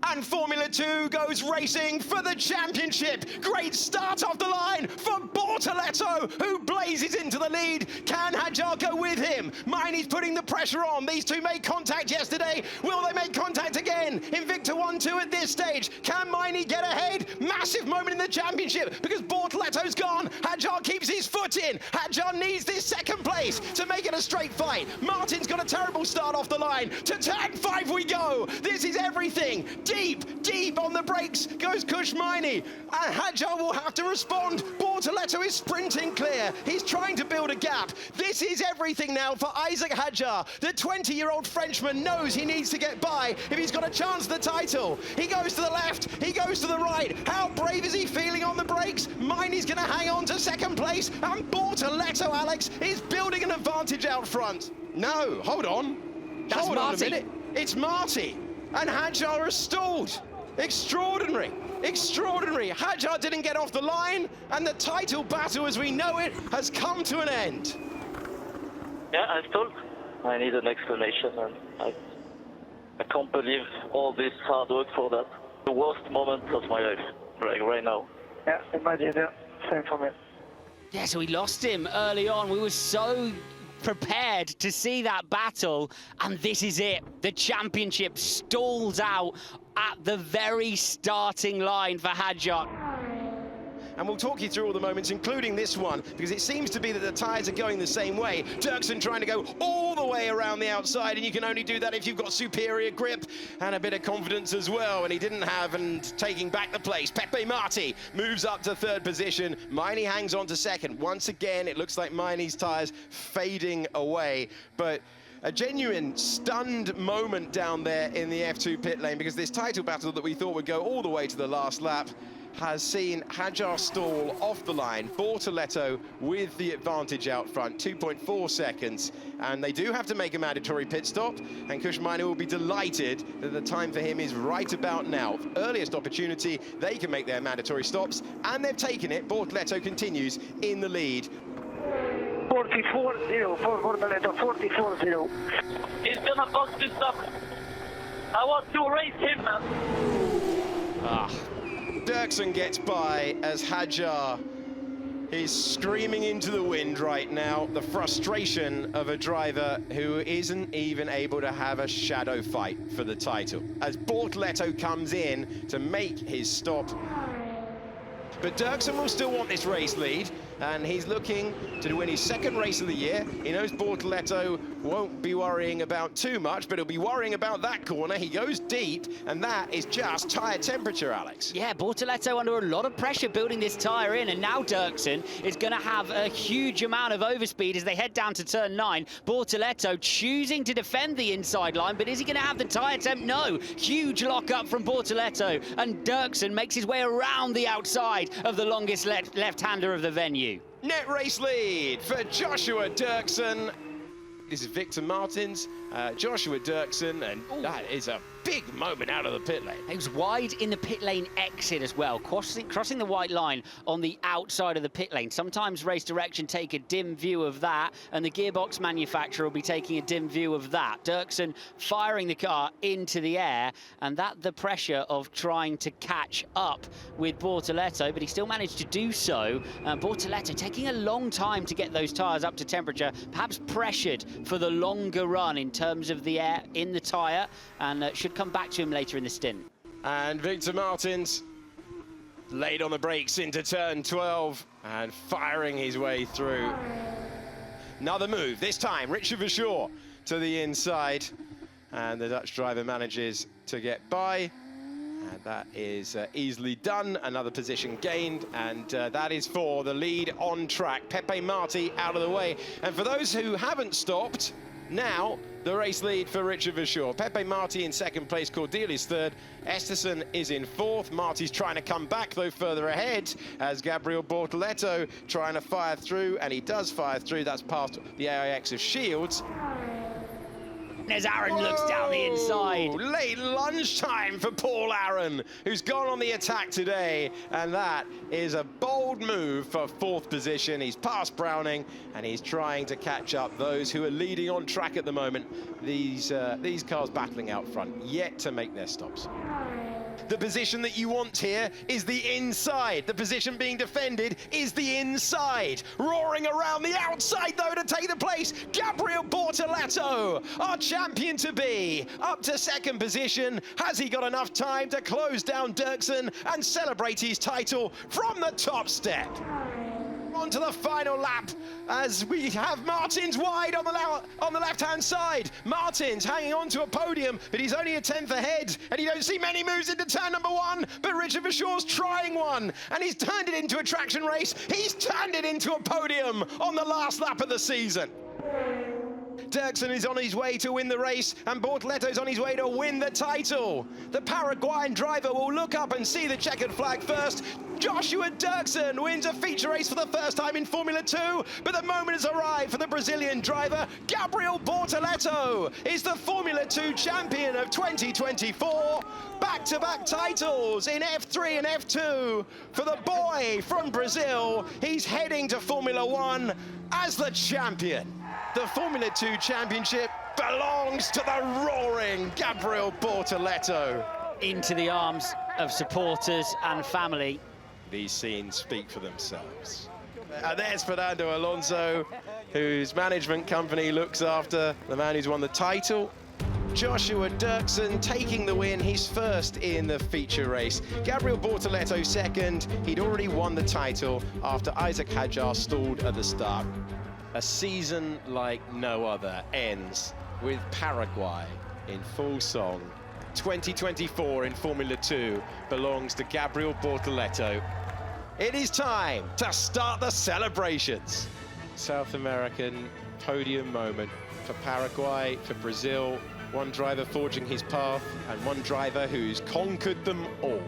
And Formula 2 goes racing for the championship. Great start off the line for Bortoleto, who blazes into the lead. Can Hadjar go with him? Miney's putting the pressure on. These two made contact yesterday. Will they make contact again? Invicta 1-2 at this stage. Can Miney get ahead? Massive moment in the championship because Bortoleto's gone. Hadjar keeps his foot in. Hadjar needs this second place to make it a straight fight. Martin's got a terrible start off the line. To turn 5 we go. This is everything. Deep on the brakes goes Kush Miney. And Hadjar will have to respond. Bortoleto is sprinting clear. He's trying to build a gap. This is everything now for Isack Hadjar. The 20-year-old Frenchman knows he needs to get by if he's got a chance at the title. He goes to the left, he goes to the right. How brave is he feeling on the brakes? Miney's going to hang on to second place. And Bortoleto, Alex, is building an advantage out front. No, hold on. Hold on a minute. It's Marty. And Hadjar has stalled. Extraordinary. Hadjar didn't get off the line, and the title battle as we know it has come to an end. Yeah, I stalled. I need an explanation, and I can't believe all this hard work for that. The worst moment of my life, like right now. Yeah, imagine, yeah. Same for me. Yeah, so we lost him early on. We were so prepared to see that battle, and this is it. The championship stalls out at the very starting line for Hadjar. And we'll talk you through all the moments, including this one, because it seems to be that the tyres are going the same way. Dirksen trying to go all the way around the outside, and you can only do that if you've got superior grip and a bit of confidence as well, and he didn't have, and taking back the place. Pepe Marti moves up to third position. Miney hangs on to second. Once again, it looks like Miney's tyres fading away, but a genuine stunned moment down there in the F2 pit lane, because this title battle that we thought would go all the way to the last lap has seen Hadjar stall off the line. Bortoleto with the advantage out front, 2.4 seconds. And they do have to make a mandatory pit stop, and Kush Miney will be delighted that the time for him is right about now. Earliest opportunity, they can make their mandatory stops, and they've taken it. Bortoleto continues in the lead. 44-0 for Bortoleto, 44-0. He's gonna box this up. I want to race him, man. Dirksen gets by as Hadjar is screaming into the wind right now. The frustration of a driver who isn't even able to have a shadow fight for the title. As Bortoleto comes in to make his stop. But Dirksen will still want this race lead, and he's looking to win his second race of the year. He knows Bortoleto won't be worrying about too much, but he'll be worrying about that corner. He goes deep, and that is just tyre temperature, Alex. Yeah, Bortoleto under a lot of pressure building this tyre in, and now Dirksen is going to have a huge amount of overspeed as they head down to turn 9. Bortoleto choosing to defend the inside line, but is he going to have the tyre temp? No. Huge lock-up from Bortoleto, and Dirksen makes his way around the outside of the longest left-hander of the venue. Net race lead for Joshua Dirksen. This is Victor Martins, Joshua Dirksen, and that is a big moment out of the pit lane. He was wide in the pit lane exit as well, crossing the white line on the outside of the pit lane. Sometimes race direction take a dim view of that, and the gearbox manufacturer will be taking a dim view of that. Dirksen firing the car into the air, and that the pressure of trying to catch up with Bortoleto, but he still managed to do so. Bortoleto taking a long time to get those tyres up to temperature, perhaps pressured for the longer run in terms of the air in the tyre, and should come back to him later in the stint. And Victor Martins laid on the brakes into turn 12 and firing his way through. Another move, this time Richard Verschoor to the inside, and the Dutch driver manages to get by, and that is easily done. Another position gained, and that is for the lead on track. Pepe Marti out of the way, and for those who haven't stopped, now the race lead for Richard Verschoor. Pepe Marti in second place, Cordelius third, Esterson is in fourth. Marti's trying to come back though further ahead as Gabriel Bortoleto trying to fire through, and he does fire through. That's past the AIX of Shields. As Aaron looks down the inside. Late lunchtime for Paul Aaron, who's gone on the attack today, and that is a bold move for fourth position. He's past Browning, and he's trying to catch up those who are leading on track at the moment. These cars battling out front, yet to make their stops. The position that you want here is the inside. The position being defended is the inside. Roaring around the outside, though, to take the place. Gabriel Bortoleto, our champion-to-be, up to second position. Has he got enough time to close down Dirksen and celebrate his title from the top step? On to the final lap as we have Martins wide on the left-hand side. Martins hanging on to a podium, but he's only a tenth ahead, and you don't see many moves into turn number one, but Richard Verschoor's trying one, and he's turned it into a traction race. He's turned it into a podium on the last lap of the season. Dirksen is on his way to win the race, and Bortoleto's on his way to win the title. The Paraguayan driver will look up and see the checkered flag first. Joshua Dirksen wins a feature race for the first time in Formula 2, but the moment has arrived for the Brazilian driver. Gabriel Bortoleto is the Formula 2 champion of 2024. Back-to-back titles in F3 and F2 for the boy from Brazil. He's heading to Formula 1 as the champion. The Formula 2 championship belongs to the roaring Gabriel Bortoleto. Into the arms of supporters and family. These scenes speak for themselves. And there's Fernando Alonso, whose management company looks after the man who's won the title. Joshua Dirksen taking the win, he's first in the feature race. Gabriel Bortoleto second. He'd already won the title after Isack Hadjar stalled at the start. A season like no other ends with Paraguay in full song. 2024 in Formula 2 belongs to Gabriel Bortoleto. It is time to start the celebrations. South American podium moment for Paraguay, for Brazil. One driver forging his path and one driver who's conquered them all.